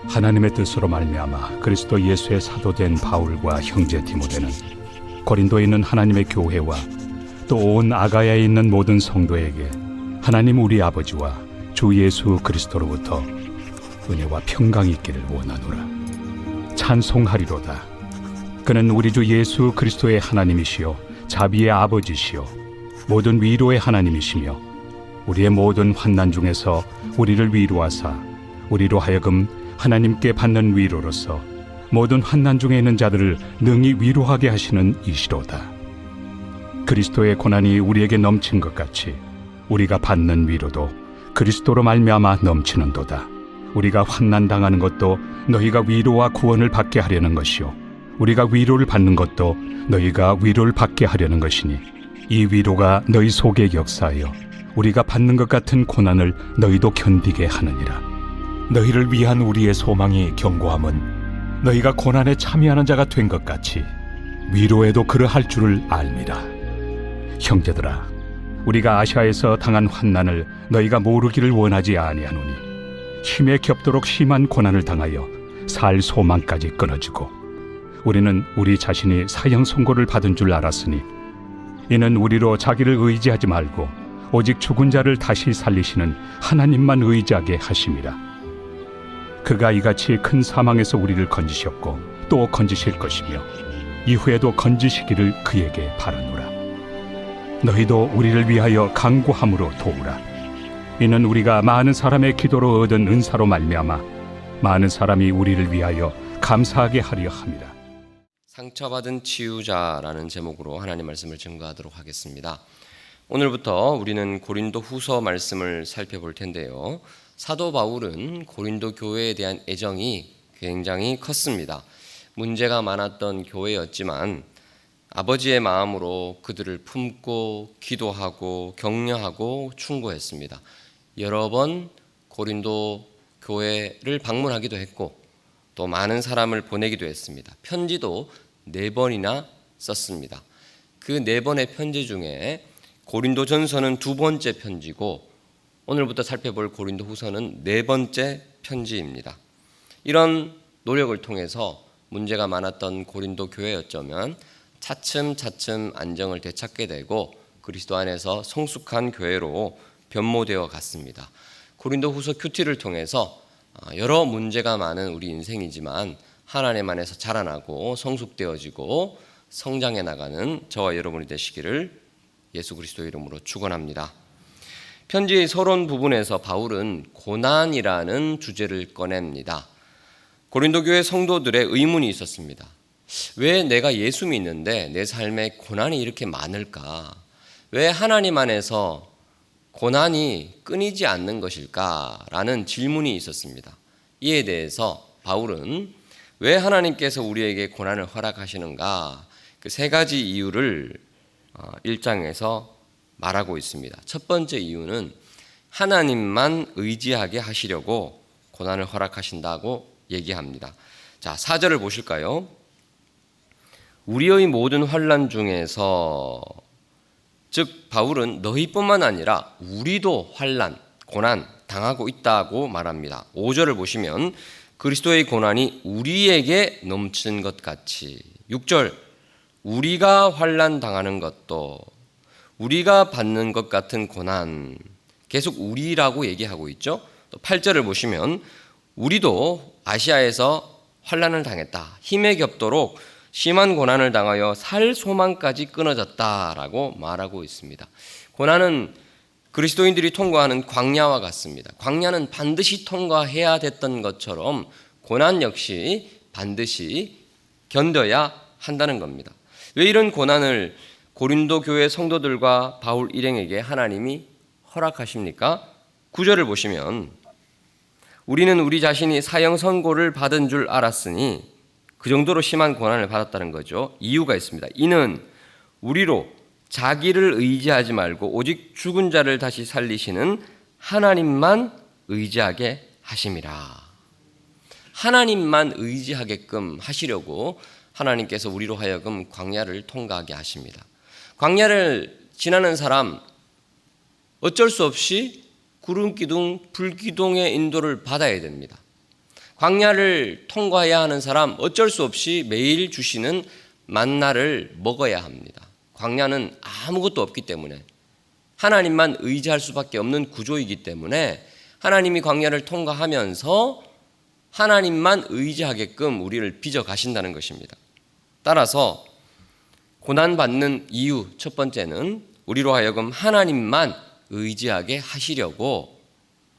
하나님의 뜻으로 말미암아 그리스도 예수의 사도된 바울과 형제 디모데는 고린도에 있는 하나님의 교회와 또 온 아가야에 있는 모든 성도에게 하나님 우리 아버지와 주 예수 그리스도로부터 은혜와 평강이 있기를 원하노라. 찬송하리로다. 그는 우리 주 예수 그리스도의 하나님이시요 자비의 아버지시요 모든 위로의 하나님이시며 우리의 모든 환난 중에서 우리를 위로하사 우리로 하여금 하나님께 받는 위로로서 모든 환난 중에 있는 자들을 능히 위로하게 하시는 이시로다. 그리스도의 고난이 우리에게 넘친 것 같이 우리가 받는 위로도 그리스도로 말미암아 넘치는도다. 우리가 환난 당하는 것도 너희가 위로와 구원을 받게 하려는 것이요 우리가 위로를 받는 것도 너희가 위로를 받게 하려는 것이니 이 위로가 너희 속에 역사하여 우리가 받는 것 같은 고난을 너희도 견디게 하느니라. 너희를 위한 우리의 소망이 견고함은 너희가 고난에 참여하는 자가 된 것 같이 위로에도 그러할 줄을 알미라. 형제들아, 우리가 아시아에서 당한 환난을 너희가 모르기를 원하지 아니하노니 힘에 겹도록 심한 고난을 당하여 살 소망까지 끊어지고 우리는 우리 자신이 사형 선고를 받은 줄 알았으니 이는 우리로 자기를 의지하지 말고 오직 죽은 자를 다시 살리시는 하나님만 의지하게 하심이라. 그가 이같이 큰 사망에서 우리를 건지셨고 또 건지실 것이며 이후에도 건지시기를 그에게 바라노라. 너희도 우리를 위하여 간구함으로 도우라. 이는 우리가 많은 사람의 기도로 얻은 은사로 말미암아 많은 사람이 우리를 위하여 감사하게 하려 함이라. 상처받은 치유자라는 제목으로 하나님 말씀을 증거하도록 하겠습니다. 오늘부터 우리는 고린도 후서 말씀을 살펴볼 텐데요. 사도 바울은 고린도 교회에 대한 애정이 굉장히 컸습니다. 문제가 많았던 교회였지만 아버지의 마음으로 그들을 품고 기도하고 격려하고 충고했습니다. 여러 번 고린도 교회를 방문하기도 했고 또 많은 사람을 보내기도 했습니다. 편지도 4번이나 썼습니다. 그 4번의 편지 중에 고린도전서는 2번째 편지고 오늘부터 살펴볼 고린도 후서는 4번째 편지입니다. 이런 노력을 통해서 문제가 많았던 고린도 교회였자면 차츰차츰 안정을 되찾게 되고 그리스도 안에서 성숙한 교회로 변모되어 갔습니다. 고린도 후서 큐티를 통해서 여러 문제가 많은 우리 인생이지만 하나님 안에서 자라나고 성숙되어지고 성장해 나가는 저와 여러분이 되시기를 예수 그리스도 이름으로 축원합니다. 편지의 서론 부분에서 바울은 고난이라는 주제를 꺼냅니다. 고린도 교회 성도들의 의문이 있었습니다. 왜 내가 예수 믿는데 내 삶에 고난이 이렇게 많을까? 왜 하나님 안에서 고난이 끊이지 않는 것일까라는 질문이 있었습니다. 이에 대해서 바울은 왜 하나님께서 우리에게 고난을 허락하시는가? 그 3가지 이유를 1장에서 말하고 있습니다. 첫 번째 이유는 하나님만 의지하게 하시려고 고난을 허락하신다고 얘기합니다. 자, 4절을 보실까요? 우리의 모든 환난 중에서, 즉 바울은 너희뿐만 아니라 우리도 환난, 고난 당하고 있다고 말합니다. 5절을 보시면 그리스도의 고난이 우리에게 넘치는 것 같이, 6절 우리가 환난 당하는 것도 우리가 받는 것 같은 고난, 계속 우리라고 얘기하고 있죠. 또 8절을 보시면 우리도 아시아에서 환난을 당했다, 힘에 겹도록 심한 고난을 당하여 살 소망까지 끊어졌다라고 말하고 있습니다. 고난은 그리스도인들이 통과하는 광야와 같습니다. 광야는 반드시 통과해야 됐던 것처럼 고난 역시 반드시 견뎌야 한다는 겁니다. 왜 이런 고난을 고린도 교회 성도들과 바울 일행에게 하나님이 허락하십니까? 9절을 보시면 우리는 우리 자신이 사형 선고를 받은 줄 알았으니, 그 정도로 심한 고난을 받았다는 거죠. 이유가 있습니다. 이는 우리로 자기를 의지하지 말고 오직 죽은 자를 다시 살리시는 하나님만 의지하게 하심이라. 하나님만 의지하게끔 하시려고 하나님께서 우리로 하여금 광야를 통과하게 하십니다. 광야를 지나는 사람 어쩔 수 없이 구름 기둥, 불 기둥의 인도를 받아야 됩니다. 광야를 통과해야 하는 사람 어쩔 수 없이 매일 주시는 만나를 먹어야 합니다. 광야는 아무것도 없기 때문에 하나님만 의지할 수밖에 없는 구조이기 때문에 하나님이 광야를 통과하면서 하나님만 의지하게끔 우리를 빚어 가신다는 것입니다. 따라서 고난받는 이유 첫 번째는 우리로 하여금 하나님만 의지하게 하시려고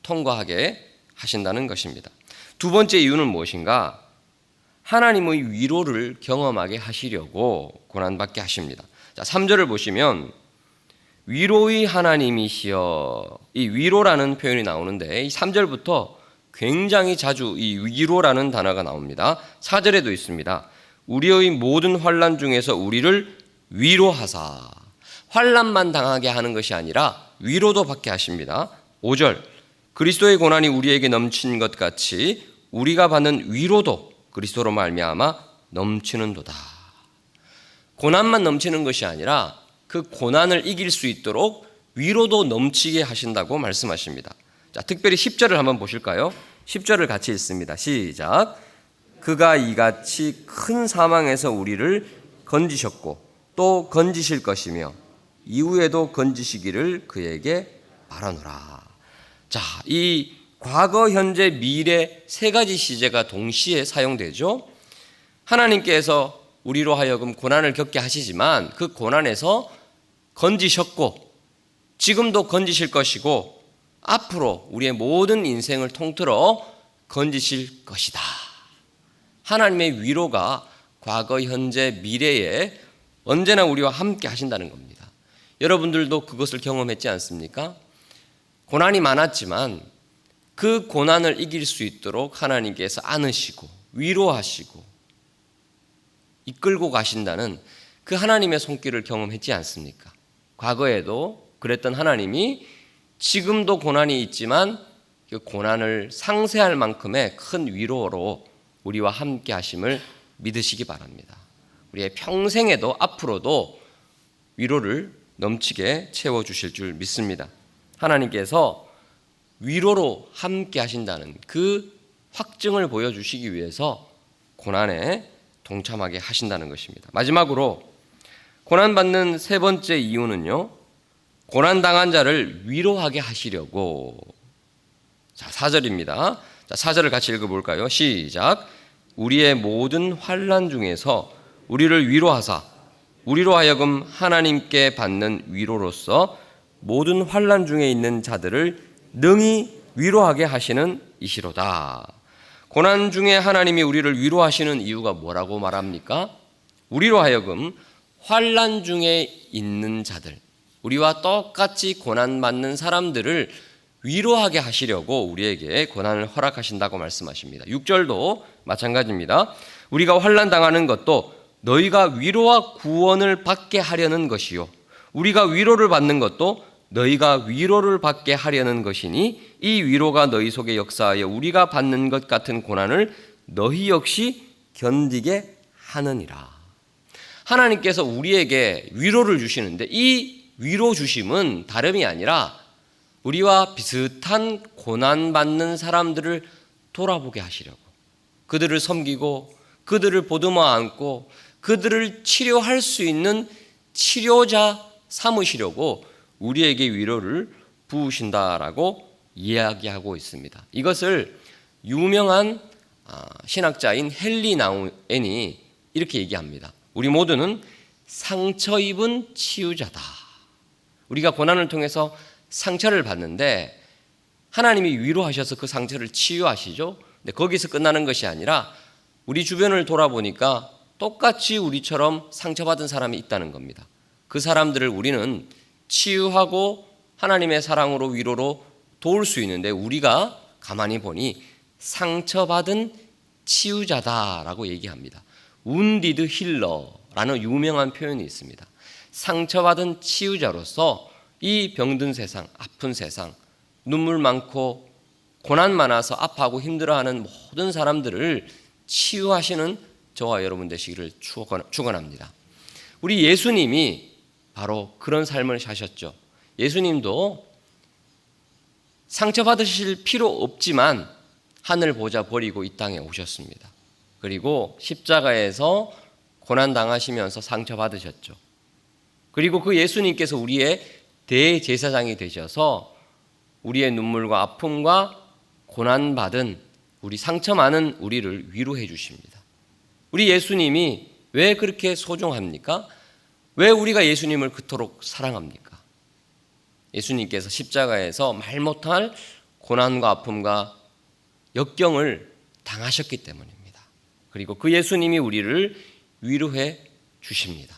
통과하게 하신다는 것입니다. 두 번째 이유는 무엇인가? 하나님의 위로를 경험하게 하시려고 고난받게 하십니다. 자, 3절을 보시면 위로의 하나님이시여, 이 위로라는 표현이 나오는데 이 3절부터 굉장히 자주 이 위로라는 단어가 나옵니다. 4절에도 있습니다. 우리의 모든 환난 중에서 우리를 위로하사. 환난만 당하게 하는 것이 아니라 위로도 받게 하십니다. 5절 그리스도의 고난이 우리에게 넘친 것 같이 우리가 받는 위로도 그리스도로 말미암아 넘치는도다. 고난만 넘치는 것이 아니라 그 고난을 이길 수 있도록 위로도 넘치게 하신다고 말씀하십니다. 자, 특별히 10절을 한번 보실까요? 10절을 같이 읽습니다. 시작. 그가 이같이 큰 사망에서 우리를 건지셨고 또 건지실 것이며 이후에도 건지시기를 그에게 바라노라. 자, 이 과거, 현재, 미래 세 가지 시제가 동시에 사용되죠. 하나님께서 우리로 하여금 고난을 겪게 하시지만 그 고난에서 건지셨고 지금도 건지실 것이고 앞으로 우리의 모든 인생을 통틀어 건지실 것이다. 하나님의 위로가 과거, 현재, 미래에 언제나 우리와 함께 하신다는 겁니다. 여러분들도 그것을 경험했지 않습니까? 고난이 많았지만 그 고난을 이길 수 있도록 하나님께서 안으시고 위로하시고 이끌고 가신다는 그 하나님의 손길을 경험했지 않습니까? 과거에도 그랬던 하나님이 지금도 고난이 있지만 그 고난을 상쇄할 만큼의 큰 위로로 우리와 함께 하심을 믿으시기 바랍니다. 우리의 평생에도 앞으로도 위로를 넘치게 채워주실 줄 믿습니다. 하나님께서 위로로 함께 하신다는 그 확증을 보여주시기 위해서 고난에 동참하게 하신다는 것입니다. 마지막으로 고난받는 세 번째 이유는요, 고난당한 자를 위로하게 하시려고. 자, 4절입니다. 자, 4절을 같이 읽어볼까요? 시작. 우리의 모든 환난 중에서 우리를 위로하사 우리로 하여금 하나님께 받는 위로로서 모든 환난 중에 있는 자들을 능히 위로하게 하시는 이시로다. 고난 중에 하나님이 우리를 위로하시는 이유가 뭐라고 말합니까? 우리로 하여금 환난 중에 있는 자들, 우리와 똑같이 고난받는 사람들을 위로하게 하시려고 우리에게 고난을 허락하신다고 말씀하십니다. 6절도 마찬가지입니다. 우리가 환난 당하는 것도 너희가 위로와 구원을 받게 하려는 것이요, 우리가 위로를 받는 것도 너희가 위로를 받게 하려는 것이니 이 위로가 너희 속에 역사하여 우리가 받는 것 같은 고난을 너희 역시 견디게 하느니라. 하나님께서 우리에게 위로를 주시는데 이 위로 주심은 다름이 아니라 우리와 비슷한 고난받는 사람들을 돌아보게 하시려고, 그들을 섬기고 그들을 보듬어 안고 그들을 치료할 수 있는 치료자 삼으시려고 우리에게 위로를 부으신다라고 이야기하고 있습니다. 이것을 유명한 신학자인 헨리 나우엔이 이렇게 얘기합니다. 우리 모두는 상처 입은 치유자다. 우리가 고난을 통해서 상처를 받는데 하나님이 위로하셔서 그 상처를 치유하시죠. 근데 거기서 끝나는 것이 아니라 우리 주변을 돌아보니까 똑같이 우리처럼 상처받은 사람이 있다는 겁니다. 그 사람들을 우리는 치유하고 하나님의 사랑으로 위로로 도울 수 있는데 우리가 가만히 보니 상처받은 치유자다라고 얘기합니다. wounded healer라는 유명한 표현이 있습니다. 상처받은 치유자로서 이 병든 세상, 아픈 세상, 눈물 많고 고난 많아서 아파하고 힘들어하는 모든 사람들을 치유하시는 저와 여러분 되시기를 축원합니다. 우리 예수님이 바로 그런 삶을 사셨죠. 예수님도 상처받으실 필요 없지만 하늘 보좌 버리고 이 땅에 오셨습니다. 그리고 십자가에서 고난 당하시면서 상처 받으셨죠. 그리고 그 예수님께서 우리의 대제사장이 되셔서 우리의 눈물과 아픔과 고난 받은 우리 상처 많은 우리를 위로해 주십니다. 우리 예수님이 왜 그렇게 소중합니까? 왜 우리가 예수님을 그토록 사랑합니까? 예수님께서 십자가에서 말 못할 고난과 아픔과 역경을 당하셨기 때문입니다. 그리고 그 예수님이 우리를 위로해 주십니다.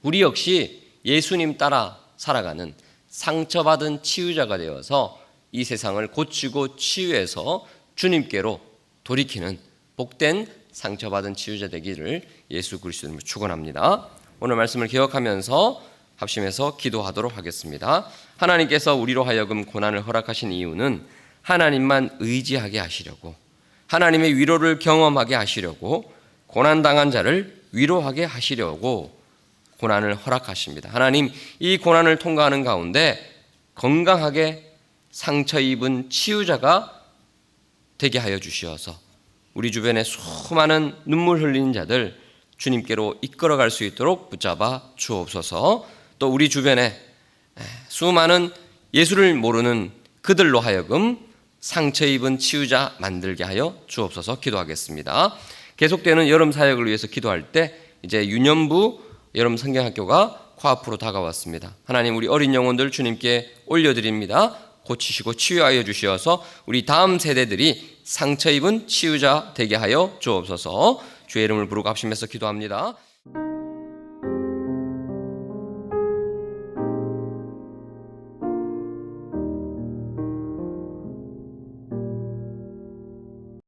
우리 역시 예수님 따라 살아가는 상처받은 치유자가 되어서 이 세상을 고치고 치유해서 주님께로 돌이키는 복된 상처받은 치유자 되기를 예수 그리스도님을 축원합니다. 오늘 말씀을 기억하면서 합심해서 기도하도록 하겠습니다. 하나님께서 우리로 하여금 고난을 허락하신 이유는 하나님만 의지하게 하시려고, 하나님의 위로를 경험하게 하시려고, 고난당한 자를 위로하게 하시려고 고난을 허락하십니다. 하나님, 이 고난을 통과하는 가운데 건강하게 상처 입은 치유자가 되게 하여 주시어서 우리 주변에 수많은 눈물 흘리는 자들 주님께로 이끌어갈 수 있도록 붙잡아 주옵소서. 또 우리 주변에 수많은 예수를 모르는 그들로 하여금 상처 입은 치유자 만들게 하여 주옵소서. 기도하겠습니다. 계속되는 여름 사역을 위해서 기도할 때 이제 유년부 여름 성경학교가 코앞으로 다가왔습니다. 하나님, 우리 어린 영혼들 주님께 올려드립니다. 고치시고 치유하여 주시어서 우리 다음 세대들이 상처 입은 치유자 되게 하여 주옵소서. 주의 이름을 부르고 합심해서 기도합니다.